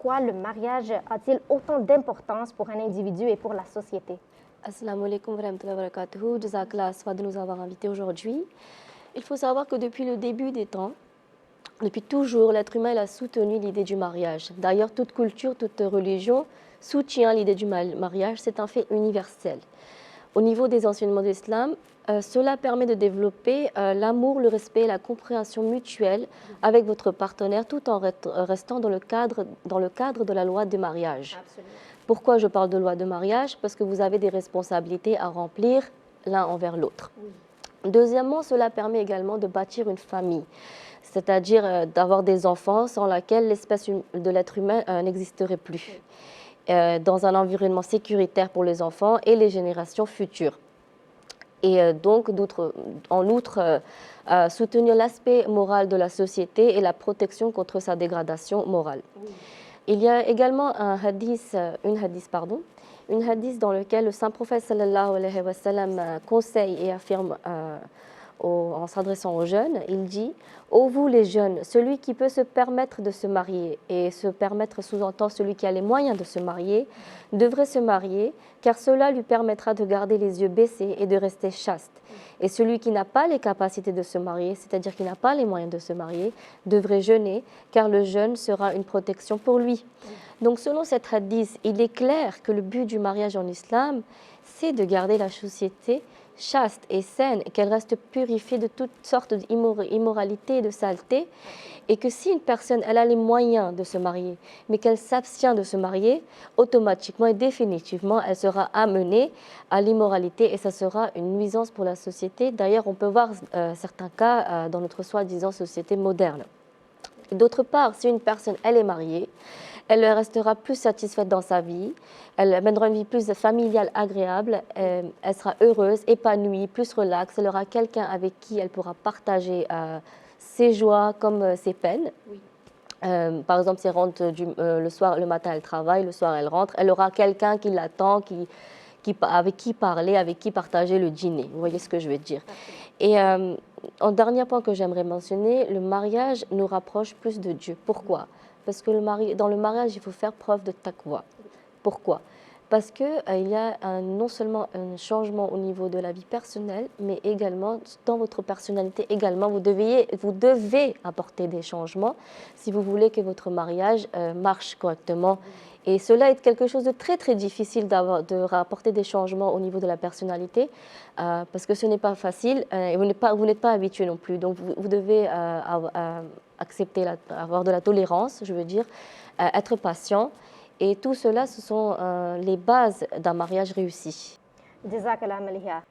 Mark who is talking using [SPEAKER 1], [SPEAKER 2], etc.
[SPEAKER 1] pourquoi le mariage a-t-il autant d'importance pour un individu et pour la société?
[SPEAKER 2] Assalamu alaikum wa rahmatullahi wa barakatuhu. Jazakallah Asfa de nous avoir invités aujourd'hui. Il faut savoir que depuis le début des temps, depuis toujours, l'être humain il a soutenu l'idée du mariage. D'ailleurs, toute culture, toute religion soutient l'idée du mariage. C'est un fait universel. Au niveau des enseignements de l'islam, cela permet de développer l'amour, le respect et la compréhension mutuelle avec votre partenaire tout en restant dans le cadre de la loi du mariage.
[SPEAKER 1] Absolument.
[SPEAKER 2] Pourquoi je parle de loi de mariage? Parce que vous avez des responsabilités à remplir l'un envers l'autre.
[SPEAKER 1] Oui.
[SPEAKER 2] Deuxièmement, cela permet également de bâtir une famille, c'est-à-dire d'avoir des enfants sans laquelle l'espèce de l'être humain n'existerait plus.
[SPEAKER 1] Oui.
[SPEAKER 2] Dans un environnement sécuritaire pour les enfants et les générations futures. Et donc, en outre, soutenir l'aspect moral de la société et la protection contre sa dégradation morale.
[SPEAKER 1] Oui.
[SPEAKER 2] Il y a également une hadith dans lequel le saint prophète sallallahu alayhi wa sallam conseille et affirme en s'adressant aux jeunes, il dit « Ô vous les jeunes, celui qui peut se permettre de se marier, et se permettre sous-entend celui qui a les moyens de se marier, devrait se marier, car cela lui permettra de garder les yeux baissés et de rester chaste. Et celui qui n'a pas les capacités de se marier, c'est-à-dire qui n'a pas les moyens de se marier, devrait jeûner, car le jeûne sera une protection pour lui. » Donc selon cette hadith, il est clair que le but du mariage en islam, c'est de garder la société chaste et saine, et qu'elle reste purifiée de toutes sortes d'immoralité et de saleté, et que si une personne elle a les moyens de se marier, mais qu'elle s'abstient de se marier, automatiquement et définitivement, elle sera amenée à l'immoralité et ça sera une nuisance pour la société. D'ailleurs, on peut voir certains cas dans notre soi-disant société moderne. D'autre part, si une personne elle est mariée, elle restera plus satisfaite dans sa vie, elle mènera une vie plus familiale, agréable, elle sera heureuse, épanouie, plus relaxe, elle aura quelqu'un avec qui elle pourra partager ses joies comme ses peines.
[SPEAKER 1] Oui.
[SPEAKER 2] Par exemple, si elle rentre le soir, le matin elle travaille, le soir elle rentre, elle aura quelqu'un qui l'attend, avec qui parler, avec qui partager le dîner. Vous voyez ce que je veux dire? Et en dernier point que j'aimerais mentionner, le mariage nous rapproche plus de Dieu. Pourquoi? Parce que dans le mariage, il faut faire preuve de taqwa. Pourquoi? Parce qu'il y a non seulement un changement au niveau de la vie personnelle, mais également dans votre personnalité également. Vous devez apporter des changements si vous voulez que votre mariage marche correctement. Et cela est quelque chose de très très difficile de rapporter des changements au niveau de la personnalité parce que ce n'est pas facile et vous n'êtes pas habitué non plus. Donc vous devez accepter, avoir de la tolérance, je veux dire, être patient. Et tout cela, ce sont les bases d'un mariage réussi.
[SPEAKER 1] Jazakallah Maliha.